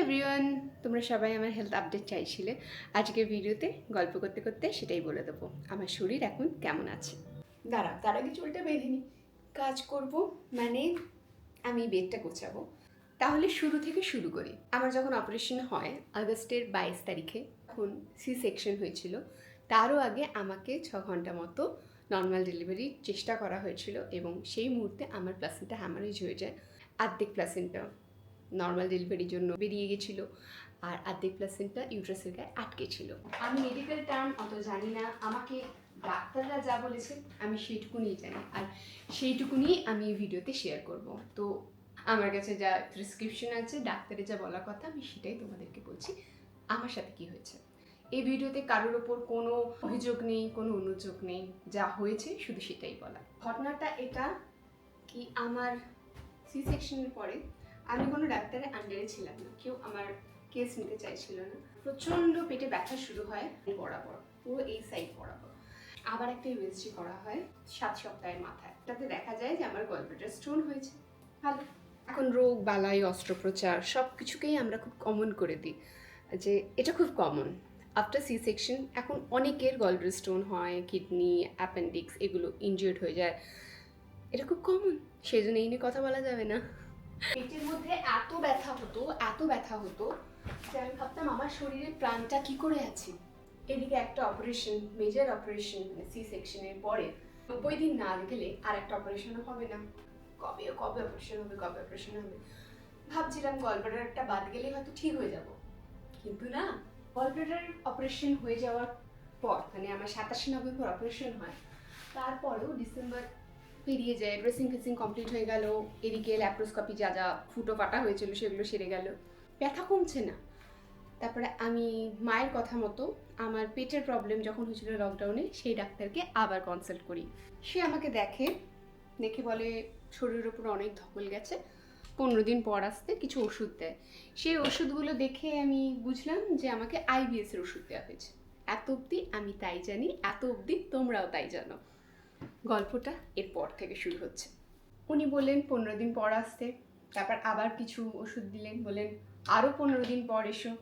Everyone, তোমরা সবাই আমার হেলথ আপডেট চাইছিলে। আজকের ভিডিওতে গল্প করতে করতে সেটাই বলে দেবো আমার শরীর এখন কেমন আছে। তার আগে চুলটা বেঁধে নিই, কাজ করব, মানে আমি বেডটা গোছাবো। তাহলে শুরু থেকে শুরু করি। আমার যখন অপারেশন হয় আগস্টের 22 তারিখে, তখন সি সেকশন হয়েছিল। তারও আগে আমাকে 6 ঘন্টা মতো নর্মাল ডেলিভারির চেষ্টা করা হয়েছিল এবং সেই মুহূর্তে আমার প্লাসেন্টা হ্যামারেজ হয়ে যায়। অর্ধেক প্লাসেন্টা নর্মাল ডেলিভারির জন্য বেরিয়ে গেছিলো আর অর্ধেক প্লাসেন্টা ইউট্রাসের গায়ে আটকে ছিল। আমি মেডিকেল টার্ম অত জানি না, আমাকে ডাক্তাররা যা বলেছে আমি সেইটুকুনি জানি, আর সেইটুকুনি আমি এই ভিডিওতে শেয়ার করব। তো আমার কাছে যা প্রেসক্রিপশন আছে, ডাক্তারের যা বলার কথা, আমি সেটাই তোমাদেরকে বলছি আমার সাথে কি হয়েছে। এই ভিডিওতে কারোর ওপর কোনো অভিযোগ নেই, কোনো অনুযোগ নেই, যা হয়েছে শুধু সেটাই বলা। ঘটনাটা এটা কি, আমার সি সেকশনের পরে আমি কোনো ডাক্তারের আন্ডারে ছিলাম না, কেউ আমার কেস নিতে চাইছিল না। প্রচণ্ড পেটে ব্যথা শুরু হয় বরাবর, পুরো এই সাইড বরাবর। আবার একটা ইউএসজি করা হয় 7 সপ্তাহের মাথায়, তাতে দেখা যায় যে আমার গলব্লাডার স্টোন হয়েছে। ভালো, এখন রোগ বালাই অস্ত্রোপচার সব কিছুকেই আমরা খুব কমন করে দিই, যে এটা খুব কমন আফটার সি সেকশন। এখন অনেকের গলব্লাডার স্টোন হয়, কিডনি, অ্যাপেন্ডিক্স এগুলো ইনজিওর্ড হয়ে যায়, এটা খুব কমন, সেই জন্য এই নিয়ে কথা বলা যাবে না। পেটের মধ্যে এত ব্যথা হতো যে আমি ভাবতাম আমার শরীরে প্রাণটা কি করে আছে। এদিকে একটা অপারেশন, মেজর অপারেশন, মানে সি সেকশনের পরে 90 দিন না গেলে আর একটা অপারেশনও হবে না। কবে অপারেশন হবে ভাবছিলাম গলব্লাডারটা বাদ গেলে হয়তো ঠিক হয়ে যাব, কিন্তু না। গলব্লাডার অপারেশন হয়ে যাওয়ার পর, মানে আমার 27 নভেম্বর অপারেশন হয়, তারপরেও ডিসেম্বর পেরিয়ে যায়, ড্রেসিং ফেসিং কমপ্লিট হয়ে গেল, এদিকে ল্যাপ্রোস্কোপি যা যা ফুটো ফাটা হয়েছিল সেগুলো সেরে গেল, ব্যথা কমছে না। তারপরে আমি মায়ের কথা মতো আমার পেটের প্রবলেম যখন হয়েছিল লকডাউনে, সেই ডাক্তারকে আবার কনসাল্ট করি। সে আমাকে দেখে বলে শরীরের উপর অনেক ধকল গেছে, 15 দিন পর আসতে কিছু ওষুধ দেয়। সেই ওষুধগুলো দেখে আমি বুঝলাম যে আমাকে আইবিএস এর ওষুধ দেওয়া হয়েছে। এত অবধি আমি তাই জানি, এত অবধি তোমরাও তাই জানো। গল্পটা এরপর থেকে শুরু হচ্ছে। উনি বললেন 15 দিন পর আসতে, তারপর আবার কিছু ওষুধ দিলেন, বললেন আরও 15 দিন পর এসো।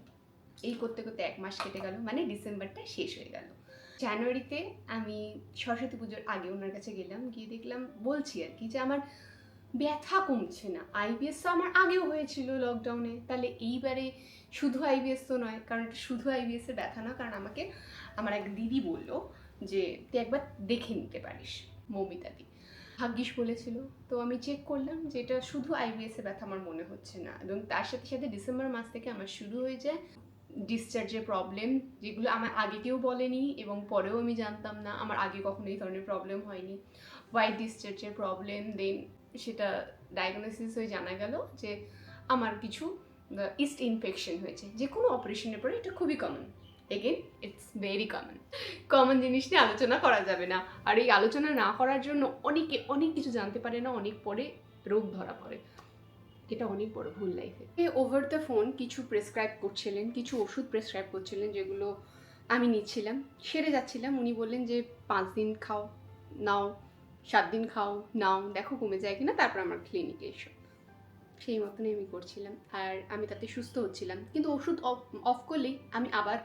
এই করতে করতে 1 মাস কেটে গেল, মানে ডিসেম্বরটা শেষ হয়ে গেল। জানুয়ারিতে আমি সরস্বতী পুজোর আগে ওনার কাছে গেলাম, গিয়ে দেখলাম, বলছি আর কি, যে আমার ব্যথা কমছে না। আইবিএস তো আমার আগেও হয়েছিল লকডাউনে, তাহলে এইবারে শুধু আইবিএস তো নয়, কারণ এটা শুধু আইবিএস এর ব্যথা না, কারণ আমাকে আমার এক দিদি বললো যে তুই একবার দেখে নিতে পারিস, মৌমিতাদি ভাগ্যিস বলেছিল। তো আমি চেক করলাম যে এটা শুধু আইবিএস এর ব্যথা আমার মনে হচ্ছে না, এবং তার সাথে সাথে ডিসেম্বর মাস থেকে আমার শুরু হয়ে যায় ডিসচার্জের প্রবলেম, যেগুলো আমার আগে কেউ বলেনি এবং পরেও আমি জানতাম না, আমার আগে কখনো এই ধরনের প্রবলেম হয়নি। হোয়াইট ডিসচার্জের প্রবলেম, দেন সেটা ডায়াগনোসিস হয়ে জানা গেল যে আমার কিছু ইস্ট ইনফেকশন হয়েছে। যে কোনো অপারেশনের পরে এটা খুবই common, again it's very common জিনিস নিয়ে আলোচনা করা যাবে না। আর এই আলোচনা না করার জন্য অনেকে অনেক কিছু জানতে পারে না, অনেক পরে রোগ ধরা পড়ে, এটা অনেক বড় ভুল লাইফে। ওভার দ্য ফোন কিছু প্রেসক্রাইব করছিলেন, কিছু ওষুধ প্রেসক্রাইব করছিলেন, যেগুলো আমি নিচ্ছিলাম, সেরে যাচ্ছিলাম। উনি বললেন যে 5 দিন খাও, নাও, 7 দিন খাও, নাও, দেখো কমে যায় কিনা, তারপর আমার ক্লিনিকে এসো। সেই মতনই আমি করছিলাম, আর আমি তাতে সুস্থ হচ্ছিলাম। কিন্তু ওষুধ অফ করলেই আমি আবার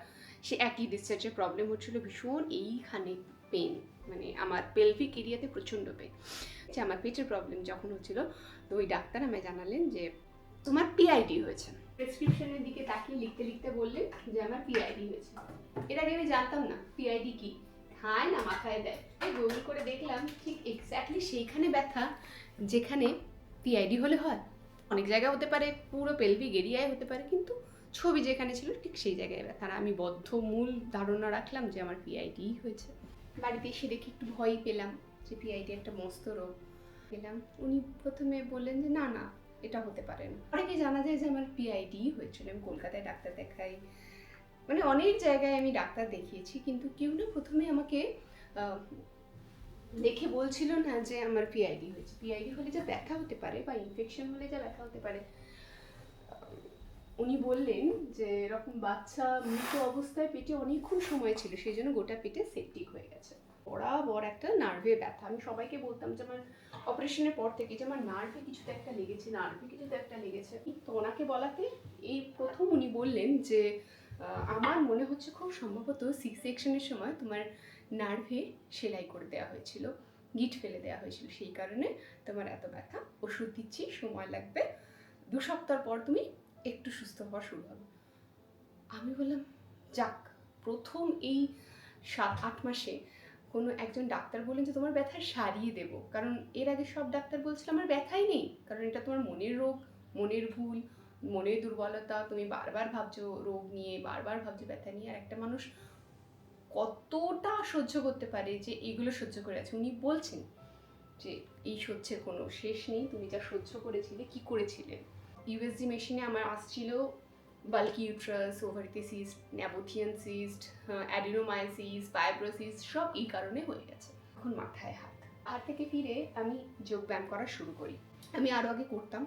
সে একই ডিসচার্জের প্রবলেম হচ্ছিলো, ভীষণ এইখানে পেন, মানে আমার পেলভিক এরিয়াতে প্রচণ্ড পেন। যে আমার পেটের প্রবলেম যখন হচ্ছিল, তো ওই ডাক্তার আমায় জানালেন যে তোমার পিআইডি হয়েছে। প্রেসক্রিপশনের দিকে তাকিয়ে লিখতে লিখতে বললেন যে আমার পিআইডি হয়েছে। এর আগে আমি জানতাম না পিআইডি কি, খায় না মাথায় দেয়। গুগল করে দেখলাম, ঠিক এক্স্যাক্টলি সেইখানে ব্যথা যেখানে পিআইডি হলে হয়। অনেক জায়গায় হতে পারে, পুরো পেলভিক এরিয়ায় হতে পারে, কিন্তু ছবি যেখানে ছিল ঠিক সেই জায়গায় ব্যথা। আমি বদ্ধ মূল ধারণা রাখলাম যে আমার পিআইডি হয়েছে। বাড়িতে এসে দেখি একটু ভয়ই পেলাম যে পিআইডি একটা মস্ত রোগ। পেলাম, উনি প্রথমে বললেন যে না না, এটা হতে পারে না। অনেকে জানা যায় যে আমার পিআইডি হয়েছিল। আমি কলকাতায় ডাক্তার দেখাই, মানে অনেক জায়গায় আমি ডাক্তার দেখিয়েছি, কিন্তু কেউ না প্রথমে আমাকে দেখে বলছিল না যে আমার পিআইডি হয়েছে। পিআইডি হলে যা ব্যথা হতে পারে বা ইনফেকশন হলে যা ব্যথা হতে পারে, উনি বললেন যে এরকম বাচ্চা মৃত অবস্থায় পেটে অনেকক্ষণ সময় ছিল, সেই জন্য গোটা পেটে সেপটিক হয়ে গেছে। বরাবর একটা নার্ভে ব্যথা। আমি সবাইকে বলতাম যে আমার অপারেশনের পর থেকে যে আমার নার্ভে কিছু তো একটা লেগেছে, তো ওনাকে বলাতে এই প্রথম উনি বললেন যে আমার মনে হচ্ছে খুব সম্ভবত সি সেকশনের সময় তোমার নার্ভে সেলাই করে দেওয়া হয়েছিল, গিট ফেলে দেওয়া হয়েছিল, সেই কারণে তোমার এত ব্যথা। ওষুধ দিচ্ছি, সময় লাগবে, 2 সপ্তাহ পর তুমি একটু সুস্থ হওয়া শুরু হবে। আমি বললাম যাক, প্রথম এই 7-8 মাসে কোনো একজন ডাক্তার বললেন যে তোমার ব্যথা সারিয়ে দেব। কারণ এর আগে সব ডাক্তার বলছিল আমার ব্যথাই নেই, কারণ এটা তোমার মনের রোগ, মনের ভুল, মনের দুর্বলতা, তুমি বারবার ভাবছো রোগ নিয়ে, বারবার ভাবছো ব্যথা নিয়ে। আর একটা মানুষ কতটা সহ্য করতে পারে যে এগুলো সহ্য করে আছে। উনি বলছেন যে এই সহ্যের কোনো শেষ নেই, তুমি যা সহ্য করেছিলে, কি করেছিলে। ইউএসজি মেশিনে আমার আসছিল বাল্কি ইউট্রাস, ওভারিতে cyst, nabothian cyst, adenomyosis, fibrosis, সব এই কারণে হয়ে গেছে। এখন মাথায় হাত। আর থেকে ফিরে আমি যোগব্যায়াম করা শুরু করি। আমি আরও আগে করতাম,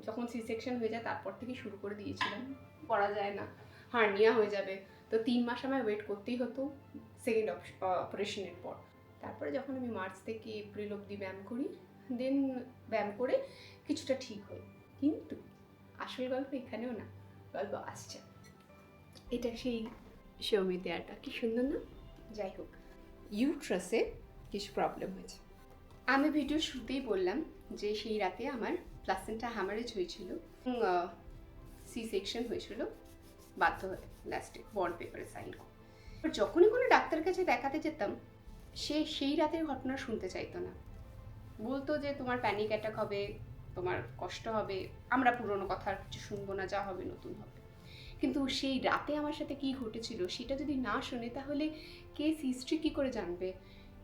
যখন সি সেকশন হয়ে যায় তারপর থেকে শুরু করে দিয়েছিলাম। করা যায় না, হার্নিয়া হয়ে যাবে, তো 3 মাস আমায় ওয়েট করতেই হতো সেকেন্ড অপারেশনের পর। তারপরে যখন আমি মার্চ থেকে এপ্রিল অবধি ব্যায়াম করি, দেন ব্যায়াম করে কিছুটা ঠিক হই। কিন্তু আসল গল্প এখানেও না, গল্প আসছে। এটা সেই সৌমিত্যাটা, কি সুন্দর না? যাই হোক, ইউট্রাসে কিছু প্রবলেম হয়েছে। আমি ভিডিও শুরুতেই বললাম যে সেই রাতে আমার প্লাসেন্টা হ্যামারেজ হয়েছিল, সি সেকশন হয়েছিল, বাধ্য হয়ে লাস্টে বন্ড পেপারে সাইন করে। যখনই কোনো ডাক্তার কাছে দেখাতে যেতাম, সে সেই রাতের ঘটনা শুনতে চাইতো না, বলতো যে তোমার প্যানিক অ্যাটাক হবে, তোমার কষ্ট হবে, আমরা পুরনো কথা আর কিছু শুনবো না, যা হবে নতুন হবে। কিন্তু সেই রাতে আমার সাথে কি ঘটেছিল সেটা যদি না শোনে, তাহলে কেস হিস্ট্রি কী করে জানবে?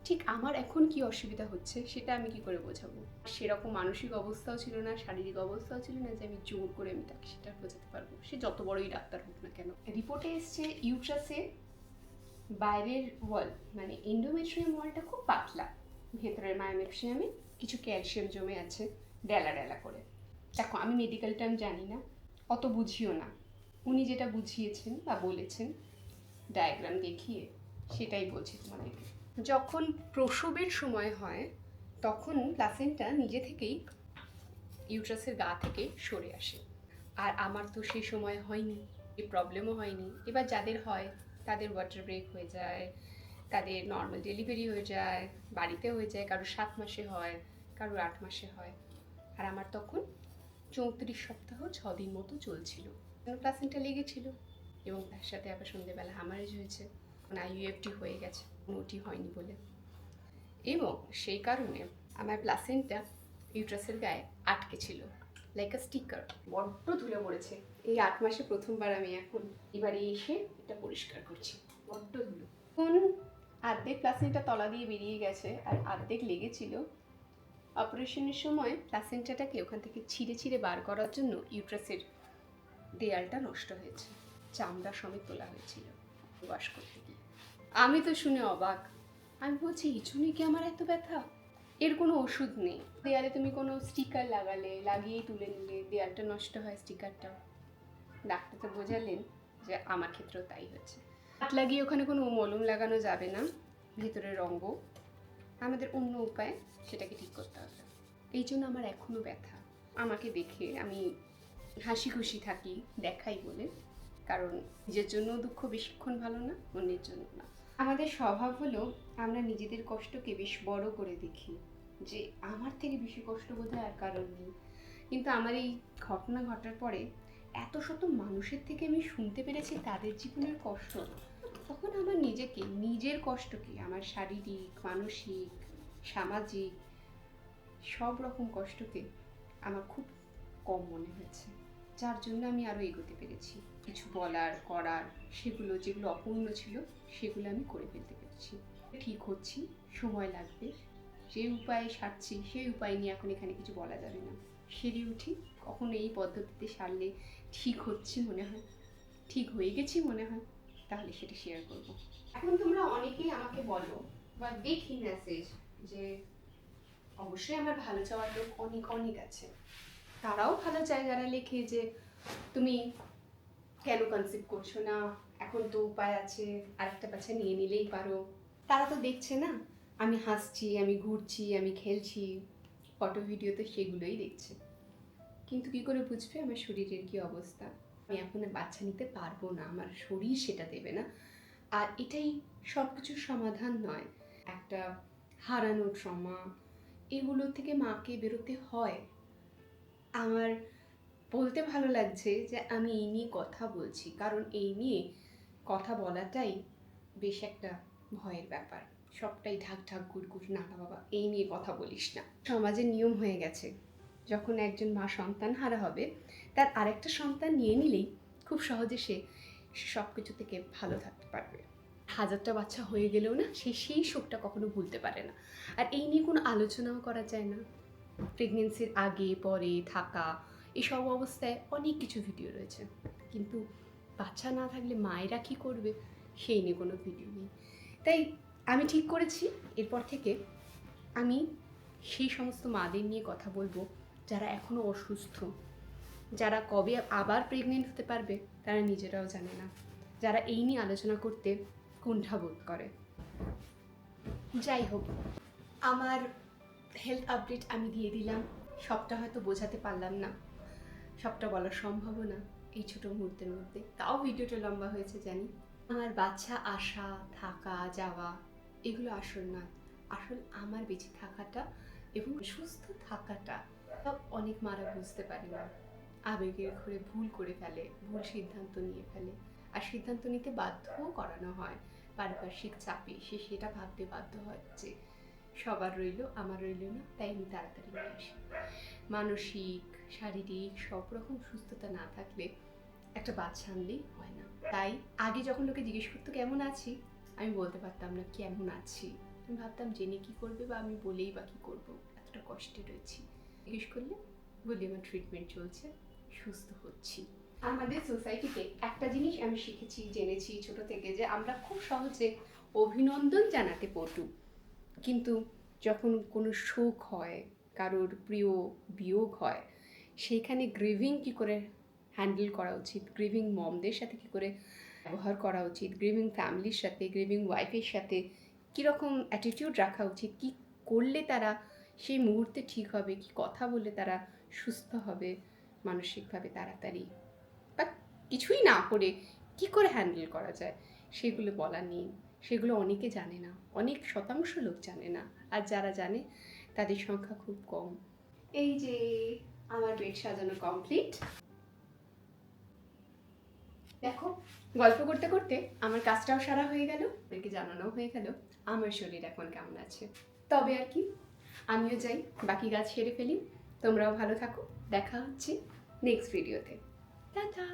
ঠিক আমার এখন কি অসুবিধা হচ্ছে সেটা আমি কি করে বোঝাবো? সেরকম মানসিক অবস্থাও ছিল না, শারীরিক অবস্থাও ছিল না যে আমি জোর করে আমি তাকে সেটা বোঝাতে পারবো, সে যত বড়ই ডাক্তার হোক না কেন। রিপোর্টে এসছে ইউট্রাসে বাইরের ওয়াল, মানে এন্ডোমেট্রিয়াম ওয়ালটা খুব পাতলা, ভেতরের মায়োমেট্রিয়ামে কিছু ক্যালসিয়াম জমে আছে ডেলা ডেলা করে। দেখো, আমি মেডিকেল টার্ম জানি না, অত বুঝিও না, উনি যেটা বুঝিয়েছেন বা বলেছেন ডায়াগ্রাম দেখিয়ে সেটাই বলছি তোমাদেরকে। যখন প্রসবের সময় হয় তখন প্লাসেন্টা নিজে থেকেই ইউট্রাসের গা থেকে সরে আসে, আর আমার তো সেই সময় হয়নি, এই প্রবলেমও হয়নি। এবার যাদের হয় তাদের ওয়াটার ব্রেক হয়ে যায়, তাদের নর্মাল ডেলিভারি হয়ে যায়, বাড়িতে হয়ে যায়, কারো 7 মাসে হয়, কারো 8 মাসে হয়। আর আমার তখন 34 সপ্তাহ 6 দিন মতো চলছিল, প্লাসেন্টা লেগেছিল, এবং তার সাথে আবার সন্ধ্যেবেলা হ্যামারেজ হয়েছে, আইইউএফটি হয়ে গেছে, ওটি হয়নি বলে। এবং সেই কারণে আমার প্লাসেন্টা ইউট্রাসের গায়ে আটকে ছিল, লাইক আ স্টিকার, বড্ড ধুলে পড়েছে। এই 8 মাসে প্রথমবার আমি এখন এবারে এসে এটা পরিষ্কার করছি, বড্ড ধুলো। এখন অর্ধেক প্লাসেন্টা তলা দিয়ে বেরিয়ে গেছে আর অর্ধেক লেগেছিল। অপারেশনের সময় প্লাসেন্টাটাকে ওখান থেকে ছিঁড়ে ছিঁড়ে বার করার জন্য ইউট্রাসের দেয়ালটা নষ্ট হয়েছে, চামড়া সমেত তোলা হয়েছিল ওয়াশ করতে গিয়ে। আমি তো শুনে অবাক, আমি বলছি এই জন্যই কি আমার এত ব্যথা? এর কোনো ওষুধ নেই, দেয়ালে তুমি কোনো স্টিকার লাগালে, লাগিয়েই তুলে নিলে দেয়ালটা নষ্ট হয়, স্টিকারটা। ডাক্তার তো বোঝালেন যে আমার ক্ষেত্রেও তাই হচ্ছে। হাত লাগিয়ে ওখানে কোনো মলম লাগানো যাবে না, ভেতরের অঙ্গ, আমাদের অন্য উপায়ে সেটাকে ঠিক করতে হবে। এই জন্য আমার এখনও ব্যথা। আমাকে দেখে আমি হাসি খুশি থাকি, দেখাই বলে, কারণ নিজের জন্য দুঃখ বেশিক্ষণ ভালো না, অন্যের জন্য না। আমাদের স্বভাব হলো আমরা নিজেদের কষ্টকে বেশ বড় করে দেখি, যে আমার থেকে বেশি কষ্ট বোধহয় আর কারণ নেই। কিন্তু আমার এই ঘটনা ঘটার পরে এত শত মানুষের থেকে আমি শুনতে পেরেছি তাদের জীবনের কষ্ট, তখন আমার নিজেকে, নিজের কষ্টকে, আমার শারীরিক, মানসিক, সামাজিক সব রকম কষ্টকে আমার খুব কম মনে হয়েছে, যার জন্য আমি আরও এগোতে পেরেছি। কিছু বলার, করার, সেগুলো যেগুলো অপূর্ণ ছিল সেগুলো আমি করে ফেলতে পেরেছি। ঠিক হচ্ছি, সময় লাগবে, যে উপায়ে সারছি সেই উপায় নিয়ে এখন এখানে কিছু বলা যাবে না। সেরে উঠি, কখনো এই পদ্ধতিতে সারলে ঠিক হচ্ছি মনে হয়, ঠিক হয়ে গেছি মনে হয়, তাহলে সেটা শেয়ার করব। এখন তোমরা অনেকেই আমাকে বলো বা দেখি মেসেজ যে অবশ্যই আমার ভালো চাওয়ার লোক অনেক অনেক আছে, তারাও ভালো চায়, যারা লেখে যে তুমি কেন কনসিভ করছো না, এখন তো উপায় আছে, আরেকটা বাচ্চা নিয়ে নিলেই পারো। তারা তো দেখছে না আমি হাসছি, আমি ঘুরছি, আমি খেলছি, ফটো ভিডিওতে সেগুলোই দেখছে। কিন্তু কি করে বুঝবে আমার শরীরের কি অবস্থা? আমি এখন আর বাচ্চা নিতে পারবো না, আমার শরীর সেটা দেবে না। আর এটাই সব কিছুর সমাধান নয়। একটা হারানো ট্রমা, এগুলো থেকে মাকে বেরোতে হয়। আমার বলতে ভালো লাগছে যে আমি এই নিয়ে কথা বলছি, কারণ এই নিয়ে কথা বলাটাই বেশ একটা ভয়ের ব্যাপার। সবটাই ঢাক ঢাক গুড় না বাবা, এই নিয়ে কথা বলিস না। সমাজের নিয়ম হয়ে গেছে, যখন একজন মা সন্তান হারা হবে তার আরেকটা সন্তান নিয়ে নিলেই খুব সহজে সে সব কিছু থেকে ভালো থাকতে পারবে। হাজারটা বাচ্চা হয়ে গেলেও না সেই শোকটা কখনো ভুলতে পারে না। আর এই নিয়ে কোনো আলোচনাও করা যায় না। প্রেগনেন্সির আগে পরে থাকা এসব অবস্থায় অনেক কিছু ভিডিও রয়েছে, কিন্তু বাচ্চা না থাকলে মায়েরা কী করবে সেই নিয়ে কোনো ভিডিও নেই। তাই আমি ঠিক করেছি এরপর থেকে আমি সেই সমস্ত মাদের নিয়ে কথা বলবো যারা এখনও অসুস্থ, যারা কবে আবার প্রেগনেন্ট হতে পারবে তারা নিজেরাও জানে না, যারা এই নিয়ে আলোচনা করতে কুণ্ঠাবোধ করে। যাই হোক, আমার হেলথ আপডেট আমি দিয়ে দিলাম। সবটা হয়তো বোঝাতে পারলাম না, সবটা বলা সম্ভবও না এই ছোটো মুহূর্তের মধ্যে, তাও ভিডিওটা লম্বা হয়েছে জানি। আমার বাচ্চা আসা থাকা যাওয়া এগুলো আসল নয়, আসল আমার বেঁচে থাকাটা এবং সুস্থ থাকাটা। অনেক মারা বুঝতে পারে না, আবেগের ঘরে ভুল করে ফেলে, ভুল সিদ্ধান্ত নিয়ে ফেলে, আর সিদ্ধান্ত নিতে বাধ্যও করানো হয় পারিপার্শ্বিক চাপে। সে সেটা ভাবতে বাধ্য হয় যে সবার রইল আমার রইল না, তাই আমি তাড়াতাড়ি নিয়ে আসি। মানসিক শারীরিক সব রকম সুস্থতা না থাকলে একটা বাচ্চা আনলেই হয় না। তাই আগে যখন লোকে জিজ্ঞেস করতো কেমন আছি, আমি বলতে পারতাম না কেমন আছি। আমি ভাবতাম জেনে কি করবে, বা আমি বলেই বা কী করবো, এতটা কষ্টে রয়েছি। জিজ্ঞেস করলে বলি আমার ট্রিটমেন্ট চলছে, সুস্থ হচ্ছি। আমাদের সোসাইটিতে একটা জিনিস আমি শিখেছি, জেনেছি ছোট থেকে, যে আমরা খুব সহজে অভিনন্দন জানাতে পটু, কিন্তু যখন কোনো শোক হয়, কারোর প্রিয় বিয়োগ হয়, সেইখানে গ্রিভিং কী করে হ্যান্ডেল করা উচিত, গ্রিভিং মমদের সাথে কী করে ব্যবহার করা উচিত, গ্রিভিং ফ্যামিলির সাথে, গ্রিভিং ওয়াইফের সাথে কীরকম অ্যাটিটিউড রাখা উচিত, কী করলে তারা সেই মুহূর্তে ঠিক হবে, কী কথা বললে তারা সুস্থ হবে মানসিকভাবে তাড়াতাড়ি, বা কিছুই না করে কী করে হ্যান্ডেল করা যায়, সেগুলো বলার নেই। সেগুলো অনেকে জানে না, অনেক শতাংশ লোক জানে না, আর যারা জানে তাদের সংখ্যা খুব কম। এই যে আমার বেড সাজানো কমপ্লিট। দেখো, গল্প করতে করতে আমার কাজটাও সারা হয়ে গেল, ওদেরকে জানানো হয়ে গেল আমার শরীর এখন কেমন আছে। তবে আর কি, আমিও যাই বাকি কাজ সেরে ফেলি। তোমরাও ভালো থাকো, দেখা হচ্ছে নেক্সট ভিডিওতে। টাটা।